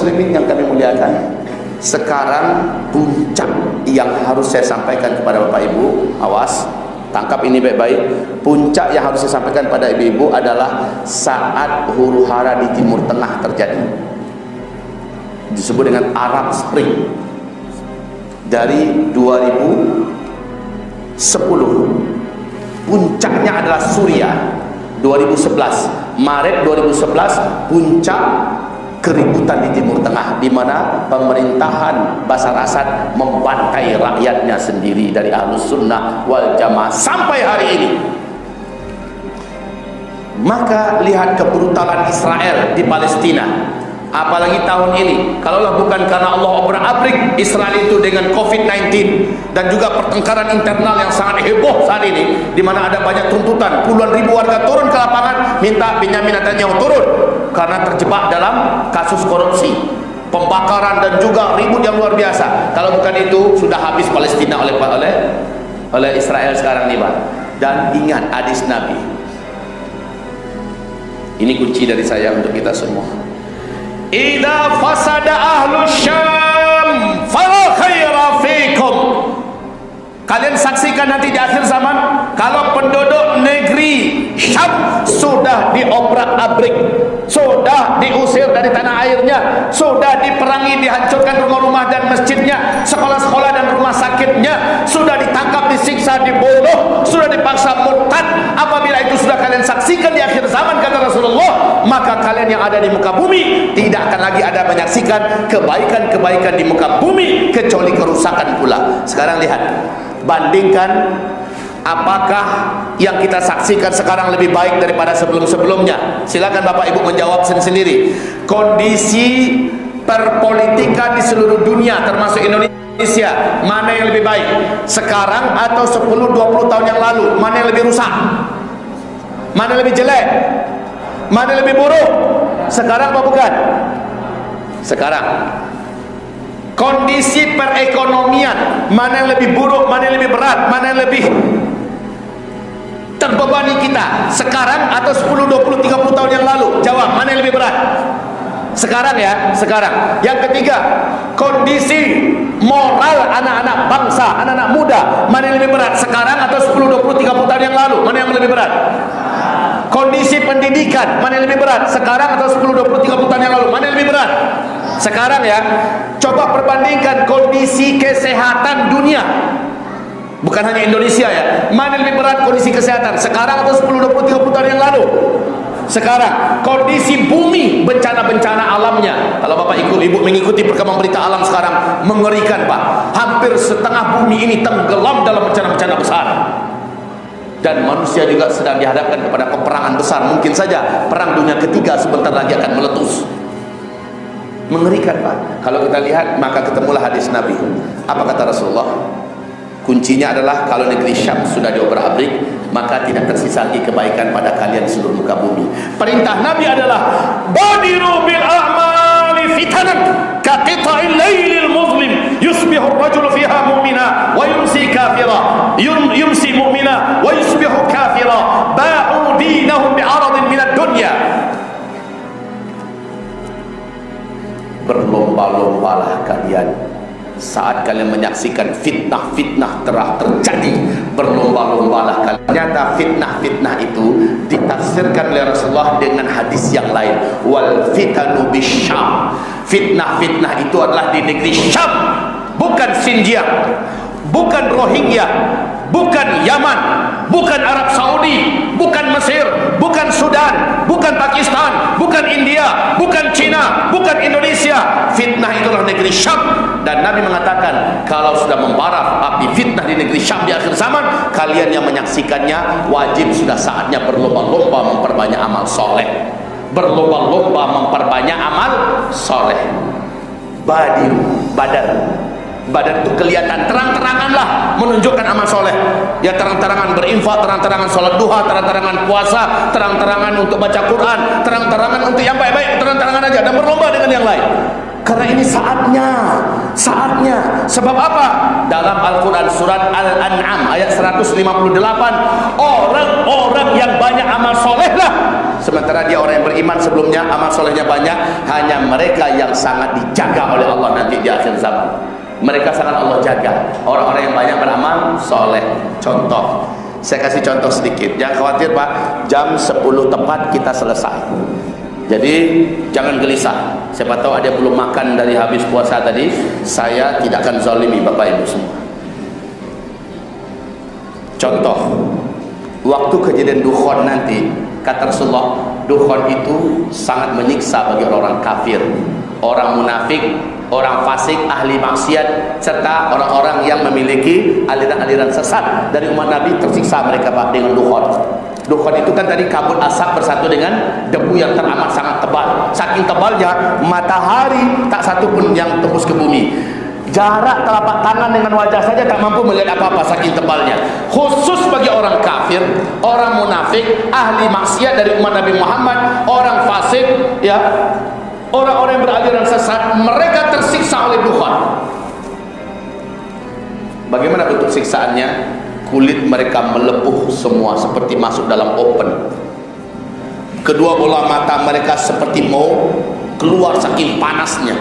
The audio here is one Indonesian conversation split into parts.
muslimin yang kami muliakan, sekarang puncak yang harus saya sampaikan kepada Bapak Ibu, awas, tangkap ini baik-baik. Puncak yang harus saya sampaikan pada ibu-ibu adalah saat huru hara di Timur Tengah terjadi, disebut dengan Arab Spring. Dari 2010, puncaknya adalah Suriah. 2011, Maret 2011, puncak keributan di Timur Tengah, di mana pemerintahan Bashar Assad membantai rakyatnya sendiri dari Ahlus Sunnah wal Jamaah sampai hari ini. Maka lihat kebrutalan Israel di Palestina, apalagi tahun ini. Kalaulah bukan karena Allah obrak-abrik Israel itu dengan COVID-19 dan juga pertengkaran internal yang sangat heboh saat ini, di mana ada banyak tuntutan, puluhan ribu warga turun ke lapangan minta Benyamin Netanyahu turun karena terjebak dalam kasus korupsi, pembakaran dan juga ribut yang luar biasa. Kalau bukan itu sudah habis Palestina oleh Israel sekarang nih, Pak. Dan ingat hadis Nabi. Ini kunci dari saya untuk kita semua. Idza fasada ahlus Syam fala khaira fikum. Kalian saksikan nanti di akhir zaman, kalau penduduk negeri Syam sudah diobrak-abrik, sudah diusir dari tanah airnya, sudah diperangi, dihancurkan rumah-rumah dan masjidnya, sekolah-sekolah dan rumah sakitnya, sudah ditangkap, disiksa, dibunuh, sudah dipaksa murtad. Apabila itu sudah kalian saksikan di akhir zaman, kata Rasulullah, maka kalian yang ada di muka bumi tidak akan lagi ada menyaksikan kebaikan-kebaikan di muka bumi, kecuali kerusakan pula. Sekarang lihat, bandingkan apakah yang kita saksikan sekarang lebih baik daripada sebelum-sebelumnya. Silakan Bapak Ibu menjawab sendiri. Kondisi perpolitikan di seluruh dunia termasuk Indonesia, mana yang lebih baik sekarang atau 10-20 tahun yang lalu? Mana yang lebih rusak? Mana yang lebih jelek? Mana yang lebih buruk? Sekarang apa bukan? Sekarang. Kondisi perekonomian, mana yang lebih buruk, mana yang lebih berat, mana yang lebih terbebani kita sekarang atau 10, 20, 30 tahun yang lalu? Jawab, mana yang lebih berat? Sekarang ya, sekarang. Yang ketiga, kondisi moral anak-anak bangsa, anak-anak muda, mana yang lebih berat? Sekarang atau 10, 20, 30 tahun yang lalu? Mana yang lebih berat? Kondisi pendidikan, mana yang lebih berat? Sekarang atau 10, 20, 30 tahun yang lalu? Mana yang lebih berat? Sekarang ya. Coba perbandingkan kondisi kesehatan dunia, bukan hanya Indonesia ya. Mana yang lebih berat kondisi kesehatan? Sekarang atau 10, 20, 30 tahun yang lalu? Sekarang. Kondisi bumi, bencana-bencana alamnya, kalau Bapak Ibu mengikuti perkembangan berita alam sekarang, mengerikan Pak. Hampir setengah bumi ini tenggelam dalam bencana-bencana besar. Dan manusia juga sedang dihadapkan kepada peperangan besar. Mungkin saja perang dunia ketiga sebentar lagi akan meletus. Mengerikan Pak. Kalau kita lihat, maka ketemulah hadis Nabi. Apa kata Rasulullah? Kuncinya adalah kalau negeri Syam sudah diobrak-abrik, maka tidak tersisa lagi kebaikan pada kalian seluruh muka bumi. Perintah Nabi adalah badiru bil a'mali fitanan ka qita'il lailil muzlim yusbihu ar-rajulu fiha mu'mina wa yumsi kafira, yumsi mu'mina wa yusbihu kafira, ba'u dinahum bi'aradin minad dunya. Berlomba-lombalah kalian saat kalian menyaksikan fitnah-fitnah telah terjadi. Berlomba-lombalah kalian. Ternyata fitnah-fitnah itu ditafsirkan oleh Rasulullah dengan hadis yang lain. Wal fitanu bisyam. Fitnah-fitnah itu adalah di negeri Syam, bukan Xinjiang, bukan Rohingya, bukan Yaman, bukan Arab Saudi, bukan Mesir, bukan Sudan, bukan Pakistan, bukan India, bukan Cina, bukan Indonesia. Fitnah itulah negeri Syam. Dan Nabi mengatakan, kalau sudah membara api fitnah di negeri Syam di akhir zaman, kalian yang menyaksikannya wajib sudah saatnya berlomba-lomba memperbanyak amal soleh. Berlomba-lomba memperbanyak amal soleh. Badan itu kelihatan, terang-teranganlah menunjukkan amal soleh. Ya, terang-terangan berinfak, terang-terangan sholat duha, terang-terangan puasa, terang-terangan untuk baca Quran, terang-terangan untuk yang baik-baik, terang-terangan aja, dan berlomba dengan yang lain. Karena ini saatnya. Sebab apa? Dalam Al-Quran surat Al-An'am ayat 158, orang-orang yang banyak amal soleh lah sementara dia orang yang beriman sebelumnya, amal solehnya banyak. Hanya mereka yang sangat dijaga oleh Allah nanti di akhir zaman. Mereka sangat Allah jaga, orang-orang yang banyak beramal soleh. Contoh, saya kasih contoh sedikit. Jangan khawatir Pak, jam 10 tepat kita selesai. Jadi jangan gelisah. Siapa tahu ada yang belum makan dari habis puasa tadi. Saya tidak akan zalimi Bapak Ibu semua. Contoh, waktu kejadian Dukhon nanti, kata Rasulullah, Dukhon itu sangat menyiksa bagi orang kafir, orang munafik, orang fasik, ahli maksiat, serta orang-orang yang memiliki aliran-aliran sesat dari umat Nabi. Tersiksa mereka Pak dengan Dukhon. Dukhon itu kan tadi kabut asap bersatu dengan debu yang teramat sangat tebal. Saking tebalnya, matahari tak satu pun yang tembus ke bumi. Jarak telapak tangan dengan wajah saja tak mampu melihat apa-apa saking tebalnya. Khusus bagi orang kafir, orang munafik, ahli maksiat dari umat Nabi Muhammad, orang fasik, ya, orang-orang yang beraliran sesat, mereka tersiksa oleh Dukhon. Bagaimana bentuk siksaannya? Kulit mereka melepuh semua seperti masuk dalam oven. Kedua bola mata mereka seperti mau keluar saking panasnya.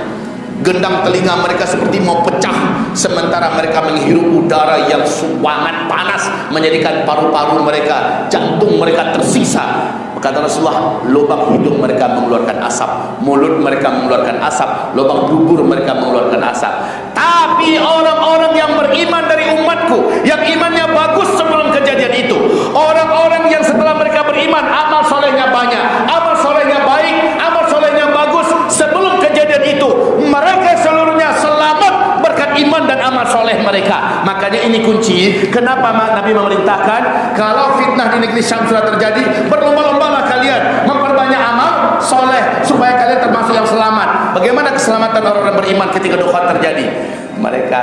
Gendang telinga mereka seperti mau pecah, sementara mereka menghirup udara yang sangat panas, menjadikan paru-paru mereka, jantung mereka tersiksa. Kata Rasulullah, lubang hidung mereka mengeluarkan asap, mulut mereka mengeluarkan asap, lubang dubur mereka mengeluarkan asap. Tapi orang-orang yang beriman dari umatku, yang imannya bagus sebelum kejadian itu, orang-orang yang setelah mereka beriman, amal solehnya banyak, amal solehnya baik, amal solehnya bagus sebelum kejadian itu, mereka seluruhnya selamat berkat iman dan amal soleh mereka. Makanya ini kunci kenapa Nabi memerintahkan kalau fitnah di negeri Syam sudah terjadi, berlomba-lombalah kalian memperbanyak amal soleh supaya kalian termasuk yang selamat. Bagaimana keselamatan orang-orang beriman ketika Dukhon terjadi? Mereka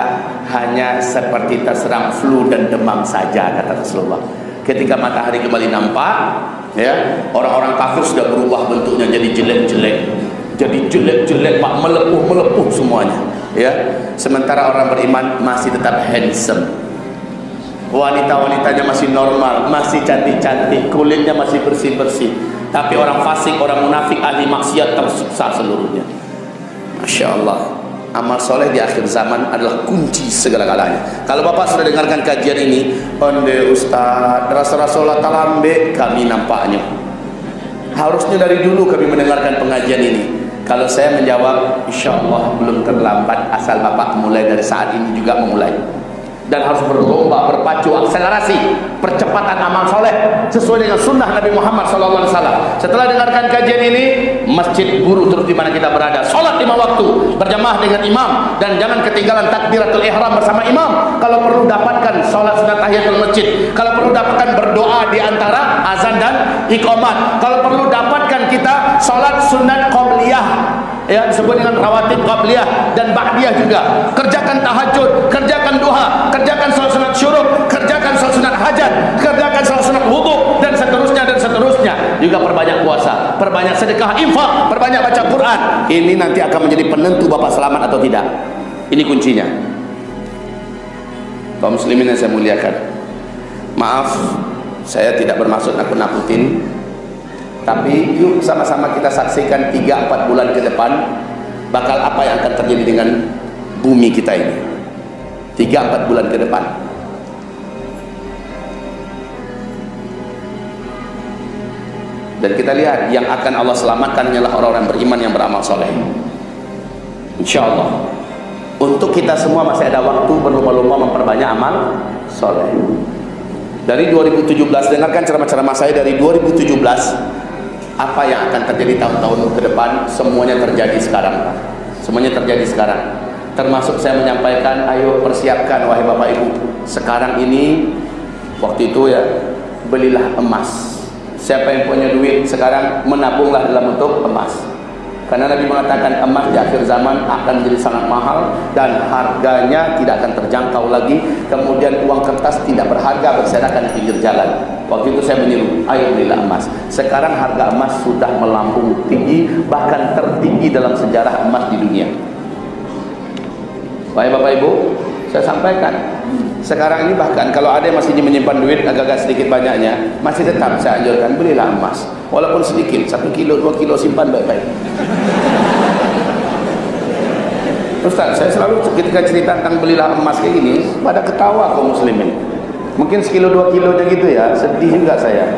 hanya seperti terserang flu dan demam saja, kata Rasulullah. Ketika matahari kembali nampak, ya, orang-orang kafir sudah berubah bentuknya jadi jelek-jelek, jadi jelek-jelek Pak, melepuh-melepuh semuanya, ya. Sementara orang beriman masih tetap handsome, wanita-wanitanya masih normal, masih cantik-cantik, kulitnya masih bersih-bersih. Tapi orang fasik, orang munafik, ahli maksiat tersiksa seluruhnya. Masya Allah. Amal soleh di akhir zaman adalah kunci segala-galanya. Kalau Bapak sudah dengarkan kajian ini, onde Ustaz, rasa-rasa talambe kami nampaknya. Harusnya dari dulu kami mendengarkan pengajian ini. Kalau saya menjawab, insya Allah belum terlambat, asal Bapak mulai dari saat ini juga memulai. Dan harus berlomba, berpacu, akselerasi percepatan amal soleh sesuai dengan sunnah Nabi Muhammad SAW. Setelah dengarkan kajian ini, masjid guru terus di mana kita berada, sholat 5 waktu berjamaah dengan imam, dan jangan ketinggalan takbiratul ihram bersama imam. Kalau perlu dapatkan sholat sunat tahiyatul masjid, kalau perlu dapatkan berdoa di antara azan dan iqamat, kalau perlu dapatkan kita sholat sunat qabliyah, ya, disebut dengan rawatib qabliyah dan ba'diyah juga. Kerjakan tahajud, kerjakan duha, kerjakan salat sunat syuruk, kerjakan salat sunat hajat, kerjakan salat sunat wudu, dan seterusnya dan seterusnya. Juga perbanyak puasa, perbanyak sedekah, infak, perbanyak baca Quran. Ini nanti akan menjadi penentu Bapak selamat atau tidak. Ini kuncinya. Kaum muslimin yang saya muliakan, maaf saya tidak bermaksud nakut-nakutin, tapi yuk sama-sama kita saksikan 3-4 bulan ke depan bakal apa yang akan terjadi dengan bumi kita ini. 3-4 bulan ke depan. Dan kita lihat yang akan Allah selamatkan hanyalah orang-orang beriman yang beramal soleh. Insya Allah. Untuk kita semua masih ada waktu berlomba-lomba memperbanyak amal soleh. Dari 2017, dengarkan ceramah-ceramah saya dari 2017. Apa yang akan terjadi tahun-tahun ke depan, semuanya terjadi sekarang. Semuanya terjadi sekarang. Termasuk saya menyampaikan, ayo persiapkan wahai Bapak Ibu. Sekarang ini, waktu itu ya, belilah emas. Siapa yang punya duit sekarang, menabunglah dalam bentuk emas. Karena Nabi mengatakan emas di akhir zaman akan menjadi sangat mahal dan harganya tidak akan terjangkau lagi. Kemudian uang kertas tidak berharga berserakan di pinggir jalan. Waktu itu saya menyeru, ayo belilah emas. Sekarang harga emas sudah melambung tinggi, bahkan tertinggi dalam sejarah emas di dunia. Baik Bapak Ibu, Saya sampaikan. Sekarang ini bahkan kalau ada yang masih menyimpan duit agak-agak sedikit banyaknya, masih tetap saya anjurkan belilah emas, walaupun sedikit, 1 kilo 2 kilo, simpan baik-baik. Ustaz, saya selalu ketika cerita tentang belilah emas kayak gini, pada ketawa kaum muslimin. Mungkin sekilo 2 kilonya gitu ya, sedih juga saya.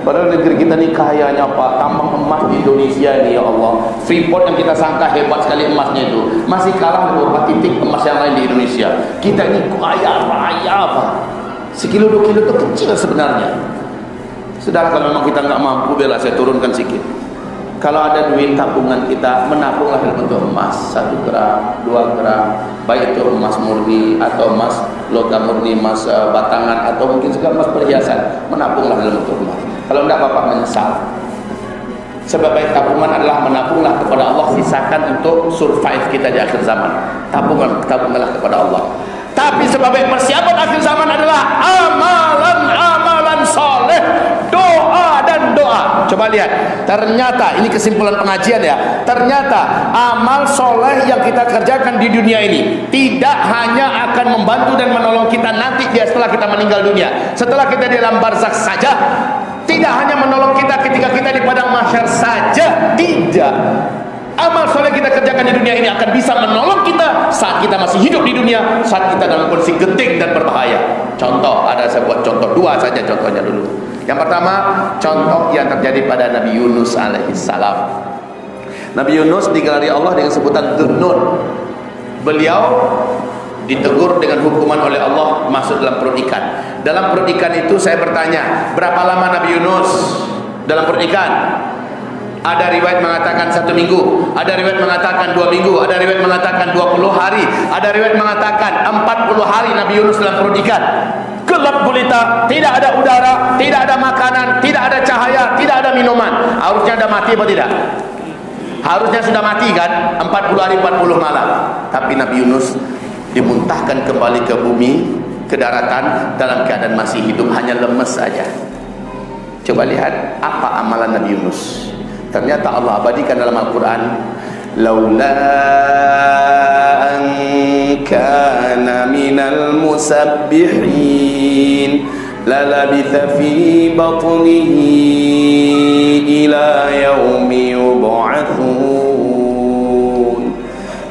Padahal negeri kita ni kayanya Pak, tambang emas di Indonesia ini, ya Allah. Freeport yang kita sangka hebat sekali emasnya itu, masih kalah beberapa titik emas yang lain di Indonesia. Kita ini kaya raya Pak. Sekilo 2 kilo itu kecil sebenarnya. Sudahlah, kalau memang kita nggak mampu, biarlah saya turunkan sedikit. Kalau ada duit tabungan kita, menabunglah dalam bentuk emas 1 gram, 2 gram, baik itu emas murni atau emas logam murni, emas batangan, atau mungkin juga emas perhiasan, menabunglah dalam bentuk emas. Kalau tidak Bapak menyesal. Sebaik tabungan adalah menabunglah kepada Allah, sisakan untuk survive kita di akhir zaman. Tabunganlah kepada Allah. Tapi sebaik persiapan akhir zaman adalah amalan soleh, doa dan doa. Coba lihat, ternyata ini kesimpulan pengajian ya. Ternyata amal soleh yang kita kerjakan di dunia ini tidak hanya akan membantu dan menolong kita nanti setelah kita meninggal dunia, setelah kita di dalam barzakh saja. Tidak hanya menolong kita ketika kita di padang mahsyar saja, tidak. Amal soleh kita kerjakan di dunia ini akan bisa menolong kita saat kita masih hidup di dunia, saat kita dalam kondisi genting dan berbahaya. Contoh, ada saya buat contoh 2 saja contohnya dulu. Yang pertama, contoh yang terjadi pada Nabi Yunus alaihissalam. Nabi Yunus digelari Allah dengan sebutan Dhunnun. Beliau ditegur dengan hukuman oleh Allah masuk dalam perut ikan. Dalam perut ikan itu saya bertanya, berapa lama Nabi Yunus dalam perut ikan? Ada riwayat mengatakan 1 minggu, ada riwayat mengatakan 2 minggu, ada riwayat mengatakan 20 hari, ada riwayat mengatakan 40 hari Nabi Yunus dalam perut ikan. Gelap gulita, tidak ada udara, tidak ada makanan, tidak ada cahaya, tidak ada minuman. Harusnya ada mati apa tidak? Harusnya sudah mati kan? 40 hari 40 malam. Tapi Nabi Yunus dimuntahkan kembali ke bumi, ke daratan dalam keadaan masih hidup, hanya lemes saja. Coba lihat apa amalan Nabi Yunus. Ternyata Allah abadikan dalam Al-Quran, laula an kana minal musabbihin lalabitha fi batnihi ila yaumi yub'atsun.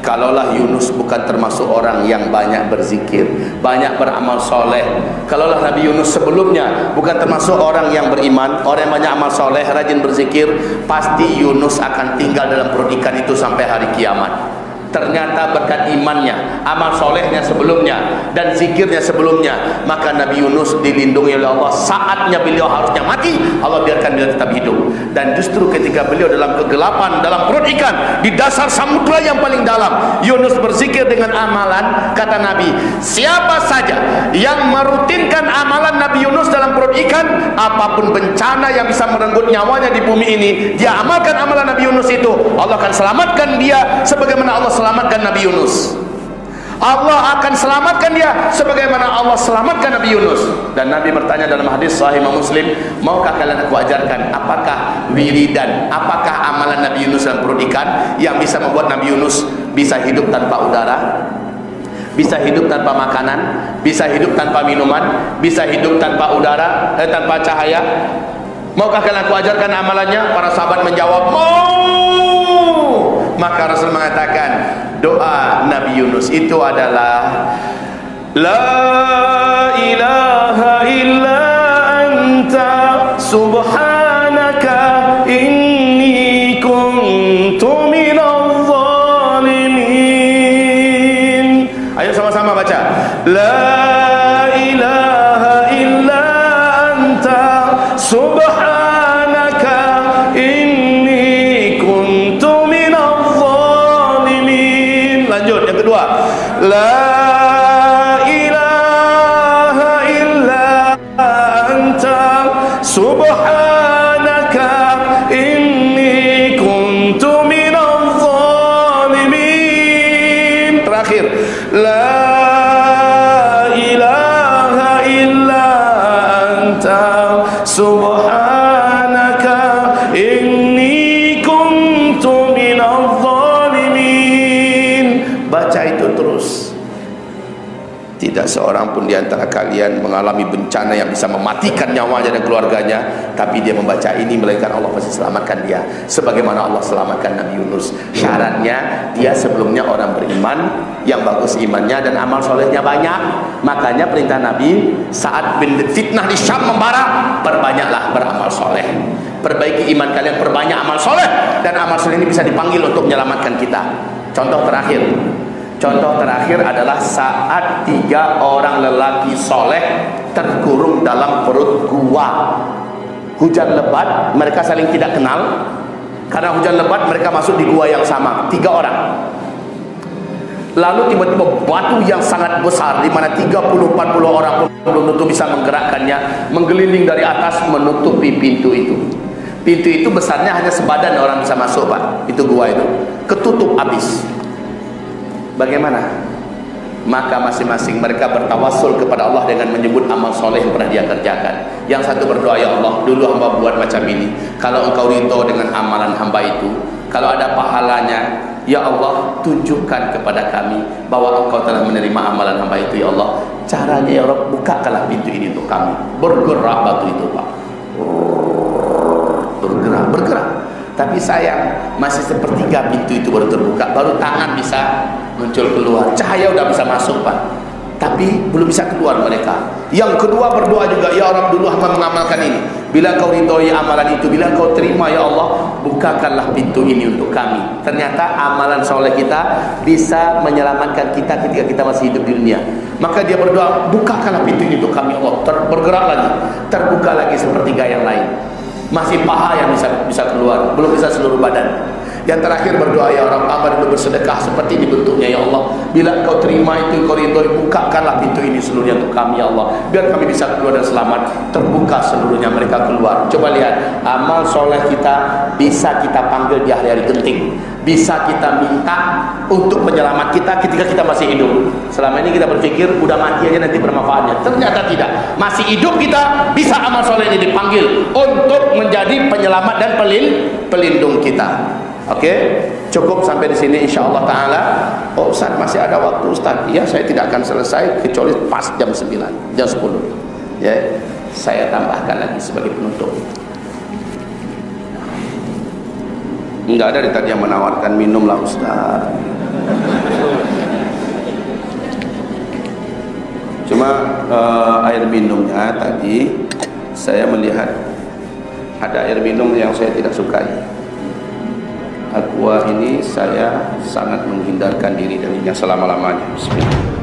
Kalaulah Yunus bukan termasuk orang yang banyak berzikir, banyak beramal soleh, kalaulah Nabi Yunus sebelumnya bukan termasuk orang yang beriman, orang yang banyak amal soleh, rajin berzikir, pasti Yunus akan tinggal dalam perut ikan itu sampai hari kiamat. Ternyata berkat imannya, amal solehnya sebelumnya, dan zikirnya sebelumnya, maka Nabi Yunus dilindungi oleh Allah. Saatnya beliau harusnya mati, Allah biarkan beliau tetap hidup. Dan justru ketika beliau dalam kegelapan, dalam perut ikan, di dasar samudra yang paling dalam, Yunus berzikir dengan amalan. Kata Nabi, siapa saja yang merutinkan amalan Nabi Yunus dalam perut ikan, apapun bencana yang bisa merenggut nyawanya di bumi ini, dia amalkan amalan Nabi Yunus itu, Allah akan selamatkan dia sebagaimana Allah selamatkan Nabi Yunus. Allah akan selamatkan dia sebagaimana Allah selamatkan Nabi Yunus. Dan Nabi bertanya dalam hadis sahih Muslim, maukah kalian aku ajarkan apakah wiridan, apakah amalan Nabi Yunus dalam perut ikan yang bisa membuat Nabi Yunus bisa hidup tanpa udara, bisa hidup tanpa makanan, bisa hidup tanpa minuman, bisa hidup tanpa udara, tanpa cahaya. Maukah kalian aku ajarkan amalannya? Para sahabat menjawab, mau. Maka Rasul mengatakan, doa Nabi Yunus itu adalah la ilaha illa anta subhanaka inni kuntu minadh dhalimin. Ayo sama-sama baca, la ilaha illa anta subhanaka inni kuntu minadh dhalimin. Lanjut yang kedua, la ilaha illa anta subhanaka inni kuntu minadh dhalimin. Terakhir, la ilaha illa anta subhanaka inni kuntu minadh dhalimin. Baca itu terus. Tidak seorang pun di antara kalian mengalami bencana yang bisa mematikan nyawanya dan keluarganya, tapi dia membaca ini, melainkan Allah pasti selamatkan dia, sebagaimana Allah selamatkan Nabi Yunus. Syaratnya dia sebelumnya orang beriman yang bagus imannya dan amal solehnya banyak. Makanya perintah Nabi saat fitnah di Syam membara, perbanyaklah beramal soleh, perbaiki iman kalian, perbanyak amal soleh, dan amal soleh ini bisa dipanggil untuk menyelamatkan kita. Contoh terakhir adalah saat 3 orang lelaki soleh terkurung dalam perut gua. Hujan lebat, mereka saling tidak kenal. Karena hujan lebat mereka masuk di gua yang sama, 3 orang. Lalu tiba-tiba batu yang sangat besar, di mana 30-40 orang pun belum tentu bisa menggerakkannya, menggeliling dari atas menutupi pintu itu. Pintu itu besarnya hanya sebadan orang bisa masuk, Pak. Itu gua itu ketutup habis. Bagaimana? Maka masing-masing mereka bertawassul kepada Allah dengan menyebut amal soleh yang pernah dia kerjakan. Yang satu berdoa, ya Allah, dulu hamba buat macam ini, kalau engkau ridho dengan amalan hamba itu, kalau ada pahalanya, ya Allah, tunjukkan kepada kami bahwa engkau telah menerima amalan hamba itu, ya Allah. Caranya, ya Allah, bukakanlah pintu ini untuk kami. Bergerak batu itu, Pak. Bergerak. Tapi sayang, masih sepertiga pintu itu baru terbuka, baru tangan bisa muncul keluar, cahaya udah bisa masuk, Pak, tapi belum bisa keluar mereka. Yang kedua berdoa juga, ya Allah, dulu hamba mengamalkan ini, bila kau ridhoi amalan itu, bila kau terima, ya Allah, bukakanlah pintu ini untuk kami. Ternyata amalan soleh kita bisa menyelamatkan kita ketika kita masih hidup di dunia. Maka dia berdoa, bukakanlah pintu ini untuk kami, Allah. Bergerak lagi, terbuka lagi sepertiga yang lain, masih paha yang bisa keluar, belum bisa seluruh badan. Yang terakhir berdoa, ya orang hamba dulu bersedekah seperti ini bentuknya, ya Allah, bila kau terima itu, kau ridhoi, bukakanlah pintu ini seluruhnya untuk kami, ya Allah, biar kami bisa keluar dan selamat. Terbuka seluruhnya, mereka keluar. Coba lihat, amal soleh kita bisa kita panggil di hari-hari genting, bisa kita minta untuk penyelamat kita ketika kita masih hidup. Selama ini kita berpikir udah mati aja nanti bermanfaatnya, ternyata tidak. Masih hidup kita bisa amal soleh ini dipanggil untuk menjadi penyelamat dan pelindung kita. Oke, cukup sampai di sini insyaallah taala. Oh Ustaz, masih ada waktu Ustaz? Ya, saya tidak akan selesai kecuali pas jam 9, jam 10. Ya, saya tambahkan lagi sebagai penutup. Enggak ada tadi yang menawarkan minum lah Ustaz. Cuma air minumnya tadi saya melihat ada air minum yang saya tidak sukai. Aqua ini saya sangat menghindarkan diri darinya selama-lamanya. Bismillah.